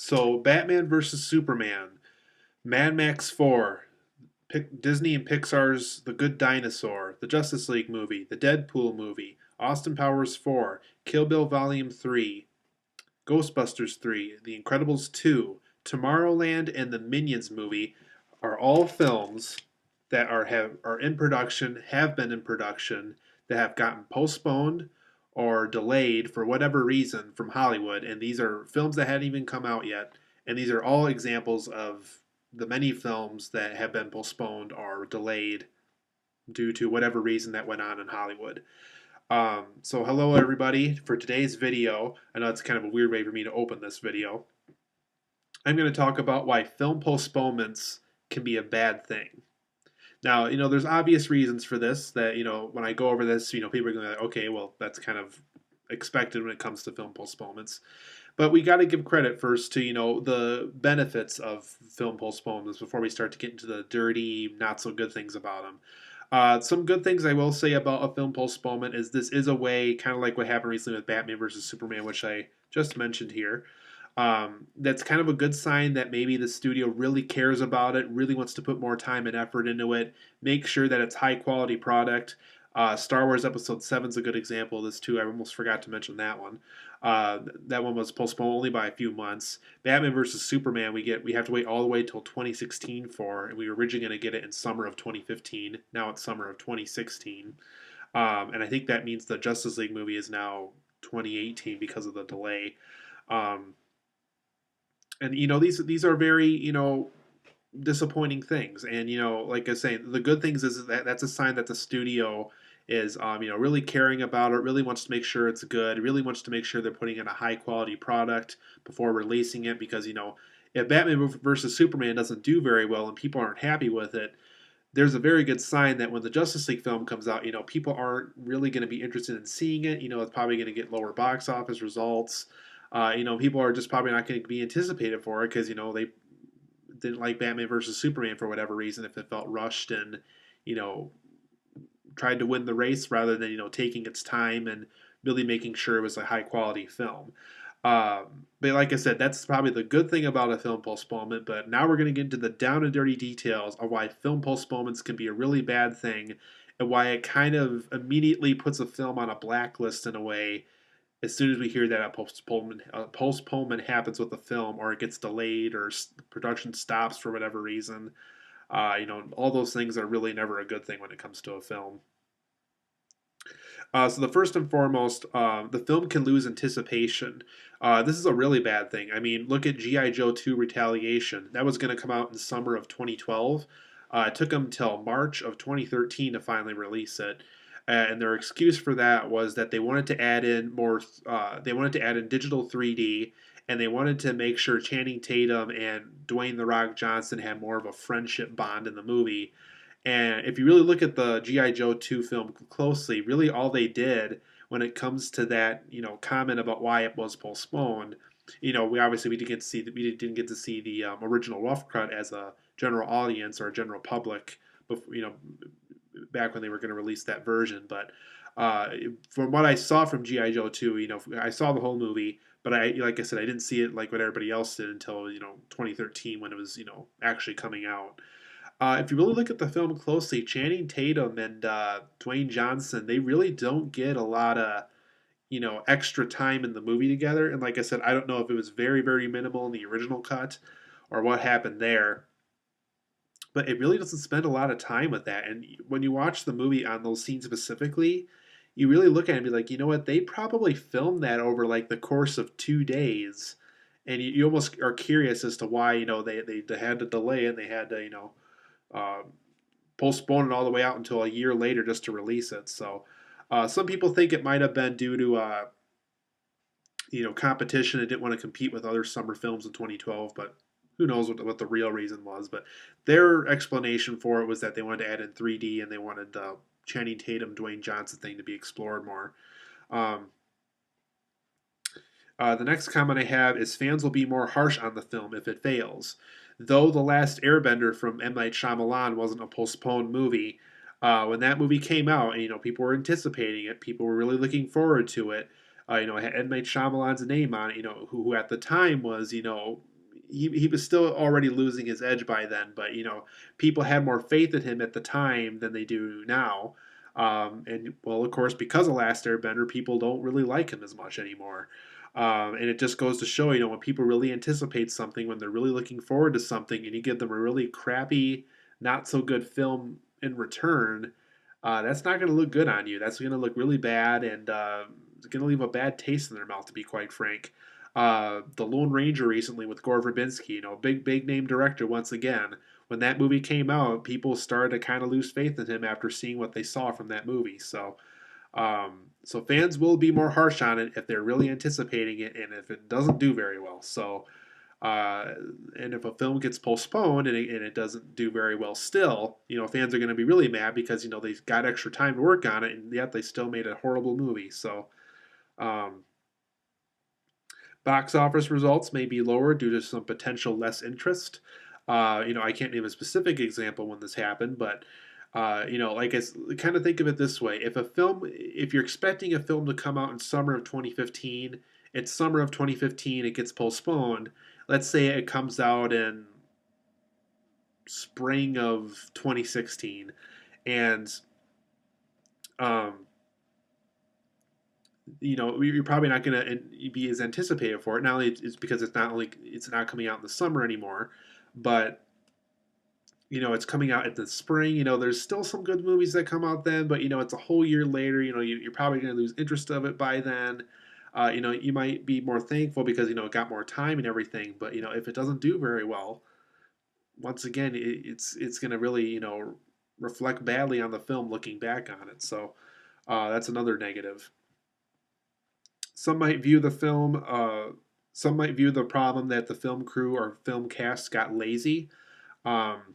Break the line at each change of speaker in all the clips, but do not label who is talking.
So, Batman versus Superman, Mad Max 4, Disney and Pixar's The Good Dinosaur, the Justice League movie, the Deadpool movie, Austin Powers 4, Kill Bill Volume 3, Ghostbusters 3, The Incredibles 2, Tomorrowland, and the Minions movie are all films that are in production, have been in production, that have gotten postponed or delayed for whatever reason from Hollywood, and these are films that hadn't even come out yet. And these are all examples of the many films that have been postponed or delayed due to whatever reason that went on in Hollywood. So hello everybody. For today's video, I know it's kind of a weird way for me to open this video. I'm going to talk about why film postponements can be a bad thing. Now, there's obvious reasons for this that, when I go over this, people are going to be like, okay, well, that's kind of expected when it comes to film postponements. But we got to give credit first to, the benefits of film postponements before we start to get into the dirty, not so good things about them. Some good things I will say about a film postponement is this is a way, kind of like what happened recently with Batman versus Superman, which I just mentioned here. That's kind of a good sign that maybe the studio really cares about it, really wants to put more time and effort into it, make sure that it's high quality product. Star Wars Episode 7 is a good example of this too. I almost forgot to mention that one. That one was postponed only by a few months. Batman versus Superman, we have to wait all the way till 2016 for, and we were originally going to get it in summer of 2015. Now it's summer of 2016, and I think that means the Justice League movie is now 2018 because of the delay. And these are very disappointing things. And like I say, the good things is that that's a sign that the studio is really caring about it, really wants to make sure it's good, really wants to make sure they're putting in a high quality product before releasing it. Because if Batman versus Superman doesn't do very well and people aren't happy with it, there's a very good sign that when the Justice League film comes out, people aren't really going to be interested in seeing it. It's probably going to get lower box office results. People are just probably not going to be anticipated for it because they didn't like Batman versus Superman for whatever reason, if it felt rushed and tried to win the race rather than taking its time and really making sure it was a high quality film. But like I said, that's probably the good thing about a film postponement. But now we're going to get into the down and dirty details of why film postponements can be a really bad thing and why it kind of immediately puts a film on a blacklist in a way as soon as we hear that a postponement happens with a film, or it gets delayed, or production stops for whatever reason. All those things are really never a good thing when it comes to a film. So the first and foremost, the film can lose anticipation. This is a really bad thing. I mean, look at G.I. Joe 2 Retaliation. That was going to come out in summer of 2012. It took them till March of 2013 to finally release it. And their excuse for that was that they wanted to add in more. They wanted to add in digital 3D, and they wanted to make sure Channing Tatum and Dwayne the Rock Johnson had more of a friendship bond in the movie. And if you really look at the G.I. Joe 2 film closely, really all they did when it comes to that, comment about why it was postponed, we didn't get to see the original rough cut as a general audience or a general public, back when they were going to release that version. But from what I saw from G.I. Joe 2, I saw the whole movie, but like I said, I didn't see it like what everybody else did until 2013 when it was actually coming out. If you really look at the film closely, Channing Tatum and Dwayne Johnson, they really don't get a lot of extra time in the movie together. And like I said, I don't know if it was very, very minimal in the original cut or what happened there, but it really doesn't spend a lot of time with that. And when you watch the movie on those scenes specifically, you really look at it and be like, you know what, they probably filmed that over like the course of 2 days. And you almost are curious as to why they had to delay and they had to uh, postpone it all the way out until a year later just to release it. So some people think it might have been due to competition. It didn't want to compete with other summer films in 2012, but who knows what the real reason was. But their explanation for it was that they wanted to add in 3D and they wanted the Channing Tatum, Dwayne Johnson thing to be explored more. Um, the next comment I have is fans will be more harsh on the film if it fails. Though The Last Airbender from M. Night Shyamalan wasn't a postponed movie, when that movie came out, and people were anticipating it, people were really looking forward to it. Had M. Night Shyamalan's name on it, who at the time was, he was still already losing his edge by then, but, people had more faith in him at the time than they do now. And, well, of course, because of Last Airbender, people don't really like him as much anymore. And it just goes to show, when people really anticipate something, when they're really looking forward to something, and you give them a really crappy, not so good film in return, that's not going to look good on you. That's going to look really bad, and it's going to leave a bad taste in their mouth, to be quite frank. The Lone Ranger recently with Gore Verbinski, big name director once again. When that movie came out, people started to kind of lose faith in him after seeing what they saw from that movie. So fans will be more harsh on it if they're really anticipating it, and if it doesn't do very well. Uh, and if a film gets postponed and it doesn't do very well still, fans are going to be really mad because, they got extra time to work on it, and yet they still made a horrible movie. Um, Box office results may be lower due to some potential less interest. I can't name a specific example when this happened, but like kind of think of it this way: if you're expecting a film to come out in summer of 2015, it's summer of 2015, it gets postponed. Let's say it comes out in spring of 2016, and um, you're probably not going to be as anticipated for it. Not only it's because it's not coming out in the summer anymore, but it's coming out in the spring. There's still some good movies that come out then, but it's a whole year later. You're probably going to lose interest of it by then. You might be more thankful because it got more time and everything. But if it doesn't do very well, once again, it's going to really reflect badly on the film looking back on it. So that's another negative. Some might view the film. Some might view the problem that the film crew or film cast got lazy. Um,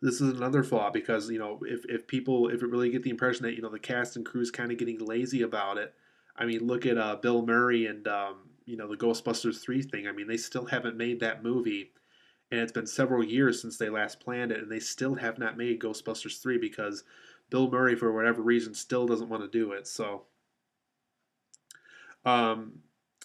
this is another flaw because if it really get the impression that the cast and crew is kind of getting lazy about it. I mean, look at Bill Murray and the Ghostbusters 3 thing. I mean, they still haven't made that movie, and it's been several years since they last planned it, and they still have not made Ghostbusters 3 because Bill Murray, for whatever reason, still doesn't want to do it. So um,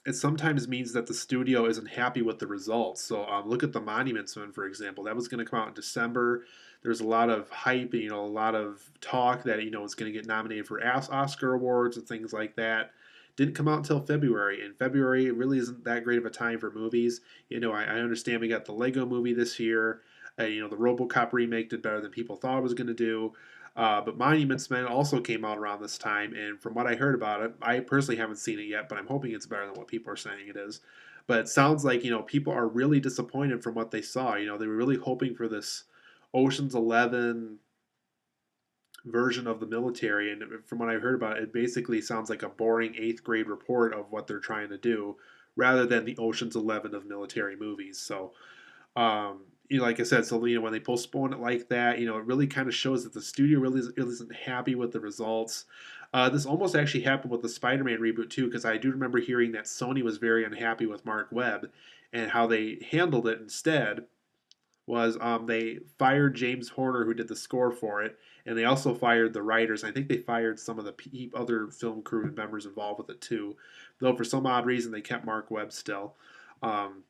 it sometimes means that the studio isn't happy with the results. So look at the Monuments one, for example. That was going to come out in December. There's a lot of hype, a lot of talk that it's going to get nominated for Oscar awards and things like that. Didn't come out until February, and February really isn't that great of a time for movies. I understand we got the Lego movie this year. The RoboCop remake did better than people thought it was going to do. But Monuments Men also came out around this time, and from what I heard about it, I personally haven't seen it yet, but I'm hoping it's better than what people are saying it is. But it sounds like people are really disappointed from what they saw. They were really hoping for this Ocean's 11 version of the military, and from what I heard about it, it basically sounds like a boring eighth grade report of what they're trying to do, rather than the Ocean's 11 of military movies. So like I said, so when they postpone it like that, it really kind of shows that the studio really isn't happy with the results. This almost actually happened with the Spider-Man reboot too, because I do remember hearing that Sony was very unhappy with Mark Webb, and how they handled it instead was they fired James Horner, who did the score for it, and they also fired the writers. I think they fired some of the other film crew members involved with it too, though for some odd reason they kept Mark Webb still. Um,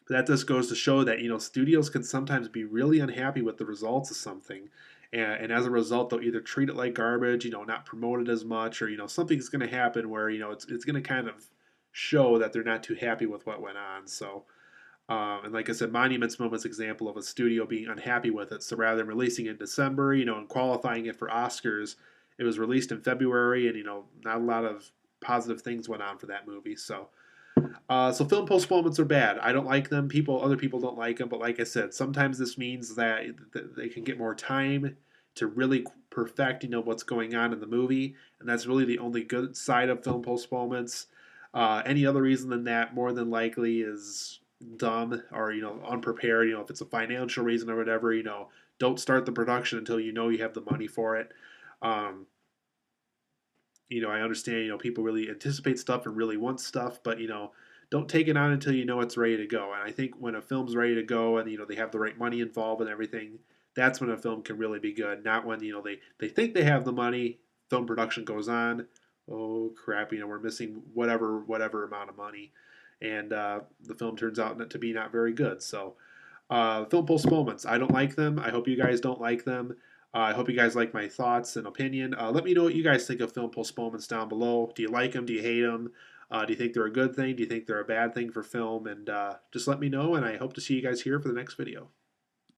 that just goes to show that studios can sometimes be really unhappy with the results of something, and as a result they'll either treat it like garbage, not promote it as much, or something's going to happen where it's going to kind of show that they're not too happy with what went on. So and like I said, Monuments Moment's example of a studio being unhappy with it. So rather than releasing it in December, and qualifying it for Oscars, it was released in February, and not a lot of positive things went on for that movie. So film postponements are bad. I don't like them. Other people don't like them. But like I said, sometimes this means that they can get more time to really perfect, what's going on in the movie, and that's really the only good side of film postponements. Any other reason than that, more than likely, is dumb or unprepared. If it's a financial reason or whatever, don't start the production until you have the money for it. Um, I understand, people really anticipate stuff and really want stuff, but, don't take it on until it's ready to go. And I think when a film's ready to go and, they have the right money involved and everything, that's when a film can really be good. Not when, they think they have the money, film production goes on, oh crap, we're missing whatever amount of money, and the film turns out not to be not very good. So, film postponements, I don't like them. I hope you guys don't like them. I hope you guys like my thoughts and opinion. Let me know what you guys think of film postponements down below. Do you like them? Do you hate them? Do you think they're a good thing? Do you think they're a bad thing for film? And just let me know, and I hope to see you guys here for the next video.